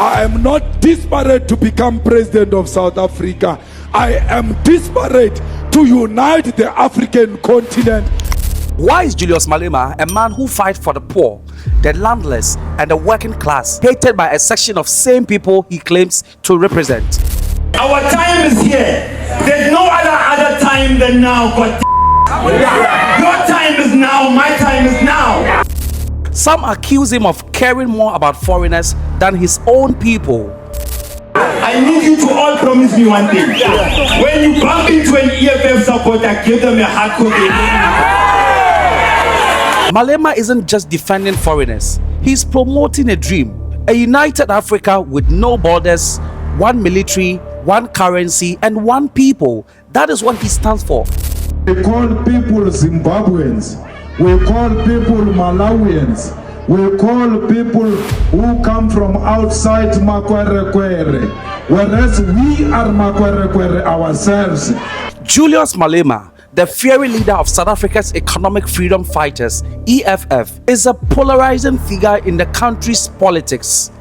I am not desperate to become president of South Africa. I am desperate to unite the African continent. Why is Julius Malema, a man who fights for the poor, the landless, and the working class, hated by a section of same people he claims to represent? Our time is here. There's no other time than now. God. Your time is now. My time is now. Some accuse him of caring more about foreigners than his own people. I need you to all promise me one thing. When you bump into an EFF supporter, give them a hard cookie. Malema isn't just defending foreigners. He's promoting a dream. A united Africa with no borders, one military, one currency, and one people. That is what he stands for. We call people Zimbabweans. We call people Malawians. We call people who come from outside Makwerekwere, whereas we are Makwerekwere ourselves. Julius Malema, the fiery leader of South Africa's economic freedom fighters, EFF, is a polarizing figure in the country's politics.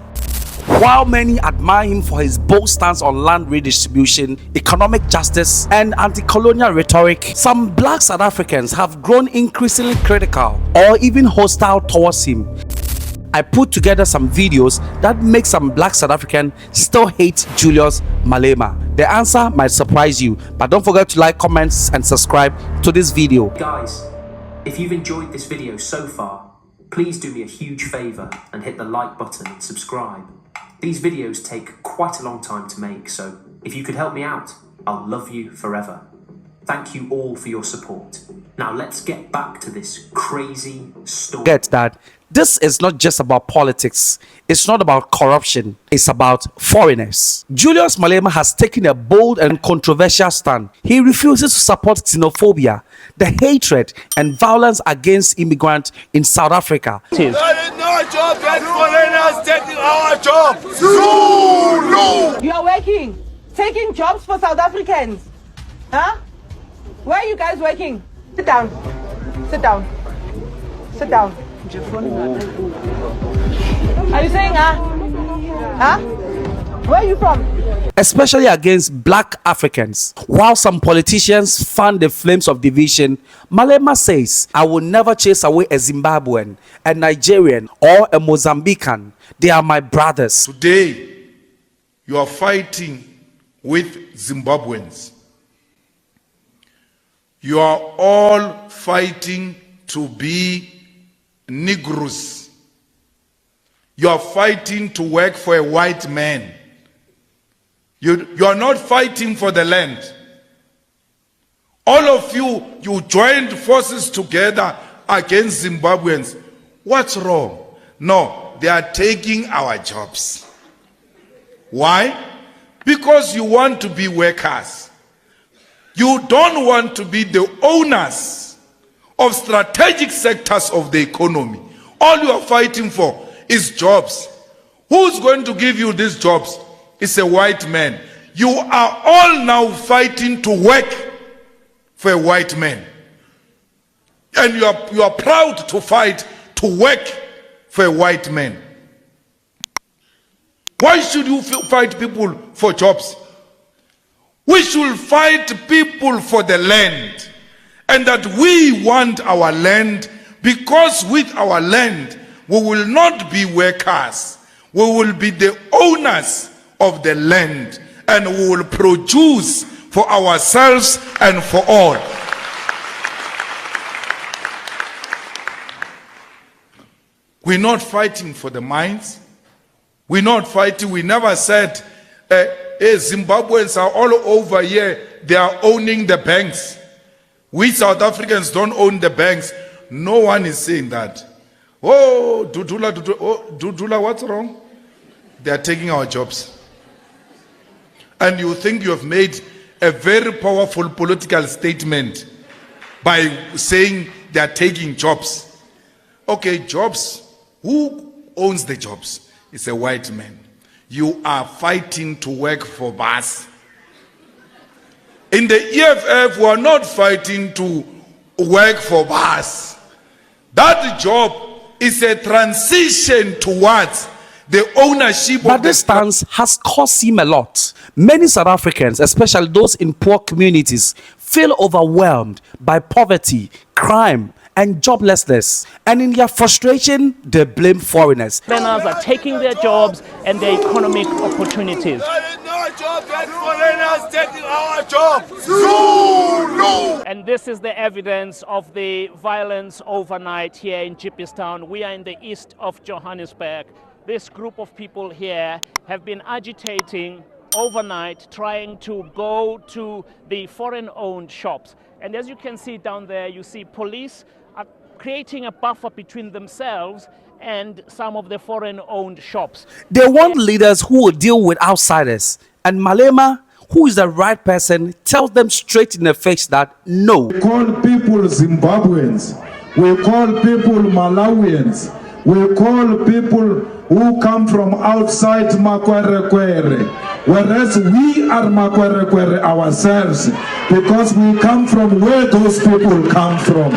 While many admire him for his bold stance on land redistribution, economic justice, and anti-colonial rhetoric, some black South Africans have grown increasingly critical or even hostile towards him. I put together some videos that make some black South Africans still hate Julius Malema. The answer might surprise you, but don't forget to like, comments, and subscribe to this video. Guys, if you've enjoyed this video so far, please do me a huge favor and hit the like button and subscribe. These videos take quite a long time to make, so if you could help me out, I'll love you forever. Thank you all for your support. Now let's get back to this crazy story. Get that this is not just about politics. It's not about corruption. It's about foreigners. Julius Malema has taken a bold and controversial stand. He refuses to support xenophobia, the hatred and violence against immigrants in South Africa. There is no job that foreigners taking our job. Zulu! You are working, taking jobs for South Africans. Huh? Where are you guys working? Sit down. Sit down. Sit down. Are you saying, Huh? Where are you from? Especially against black Africans. While some politicians fan the flames of division, Malema says, I will never chase away a Zimbabwean, a Nigerian, or a Mozambican. They are my brothers. Today, you are fighting with Zimbabweans. You are all fighting to be Negroes. You are fighting to work for a white man. You are not fighting for the land. All of you joined forces together against Zimbabweans. What's wrong? No, they are taking our jobs. Why? Because you want to be workers. You don't want to be the owners of strategic sectors of the economy. All you are fighting for is jobs. Who's going to give you these jobs? It's a white man. You are all now fighting to work for a white man. And you are proud to fight to work for a white man. Why should you fight people for jobs? We should fight people for the land. And that we want our land, because with our land, we will not be workers. We will be the owners of the land, and we will produce for ourselves and for all. We're not fighting for the mines. We're not fighting. We never said, hey, Zimbabweans are all over here. They are owning the banks. We South Africans don't own the banks. No one is saying that. Oh, Dudula, what's wrong? They are taking our jobs. And you think you have made a very powerful political statement by saying they are taking jobs. Okay, jobs. Who owns the jobs? It's a white man. You are fighting to work for us. In the EFF, we are not fighting to work for us. That job is a transition towards the ownership But of this stance has cost him a lot. Many South Africans, especially those in poor communities, feel overwhelmed by poverty, crime, and joblessness. And in their frustration, they blame foreigners. Foreigners are taking their jobs and their economic opportunities. There is no job, that foreigners taking our jobs. Zulu! And this is the evidence of the violence overnight here in Jeepistown. We are in the east of Johannesburg. This group of people here have been agitating overnight, trying to go to the foreign-owned shops. And as you can see down there, you see police are creating a buffer between themselves and some of the foreign-owned shops. They want leaders who will deal with outsiders. And Malema, who is the right person, tells them straight in the face that no. We call people Zimbabweans. We call people Malawians. We call people who come from outside Makwerekwere, whereas we are Makwerekwere ourselves, because we come from where those people come from.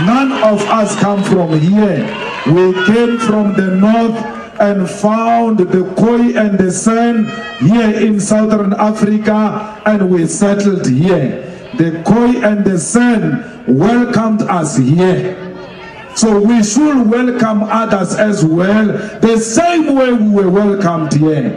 None of us come from here. We came from the north and found the Koi and the San here in southern Africa, and we settled here. The Koi and the San welcomed us here. So we should welcome others as well, the same way we were welcomed here.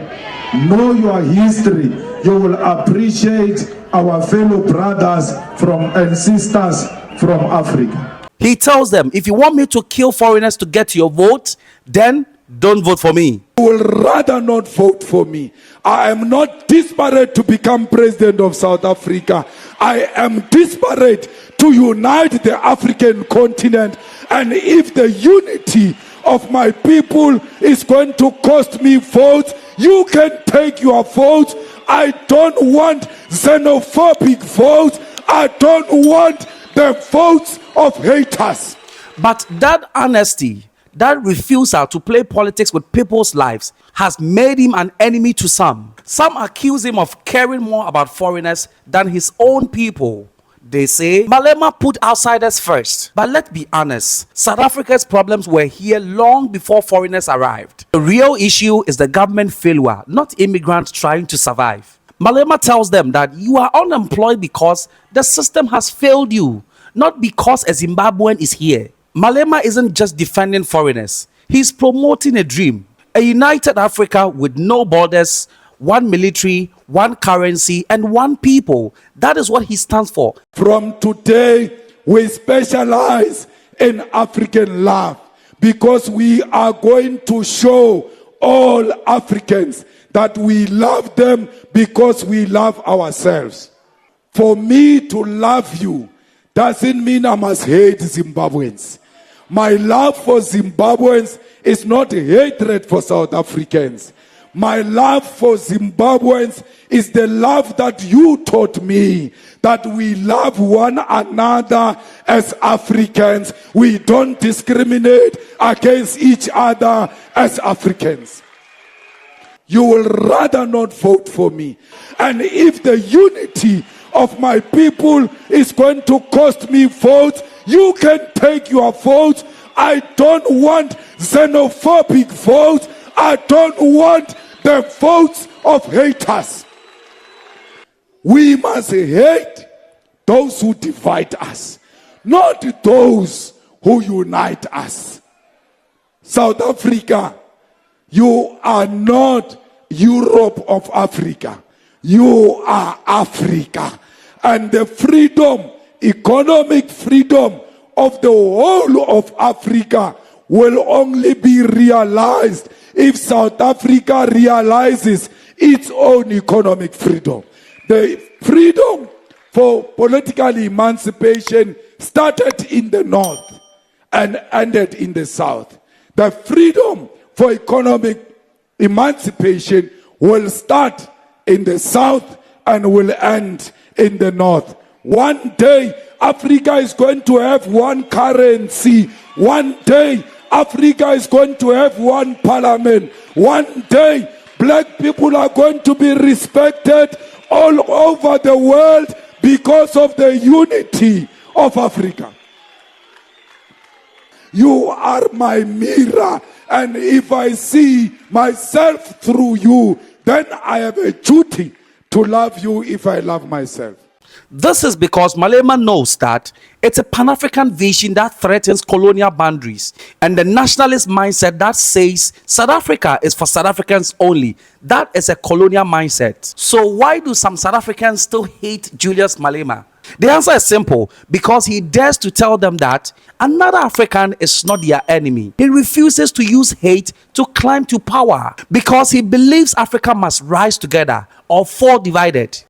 Know your history. You will appreciate our fellow brothers and sisters from Africa. He tells them, if you want me to kill foreigners to get your vote, then don't vote for me. You will rather not vote for me. I am not desperate to become president of South Africa. I am desperate to unite the African continent. And if the unity of my people is going to cost me votes, you can take your votes. I don't want xenophobic votes. I don't want the votes of haters. But that honesty, that refusal to play politics with people's lives has made him an enemy to some. Some accuse him of caring more about foreigners than his own people. They say Malema put outsiders first. But let's be honest, South Africa's problems were here long before foreigners arrived. The real issue is the government failure, not immigrants trying to survive. Malema tells them that you are unemployed because the system has failed you, not because a Zimbabwean is here. Malema isn't just defending foreigners. He's promoting a dream. A united Africa with no borders, one military, one currency, and one people. That is what he stands for. From today, we specialize in African love, because we are going to show all Africans that we love them because we love ourselves. For me to love you doesn't mean I must hate Zimbabweans. My love for Zimbabweans is not hatred for South Africans. My love for Zimbabweans is the love that you taught me, that we love one another as Africans. We don't discriminate against each other as Africans. You will rather not vote for me. And if the unity of my people is going to cost me votes, you can take your votes. I don't want xenophobic votes. I don't want the votes of haters. We must hate those who divide us, not those who unite us. South Africa, you are not Europe of Africa. You are Africa. And the freedom, economic freedom of the whole of Africa will only be realized if South Africa realizes its own economic freedom. The freedom for political emancipation started in the north and ended in the south. The freedom for economic emancipation will start in the south and will end in the north. One day, Africa is going to have one currency. One day, Africa is going to have one parliament. One day, black people are going to be respected all over the world because of the unity of Africa. You are my mirror And if I see myself through you, then I have a duty to love you if I love myself. This is because Malema knows that it's a Pan-African vision that threatens colonial boundaries and the nationalist mindset that says South Africa is for South Africans only. That is a colonial mindset. So why do some South Africans still hate Julius Malema? The answer is simple: because he dares to tell them that another African is not their enemy. He refuses to use hate to climb to power because he believes Africa must rise together or fall divided.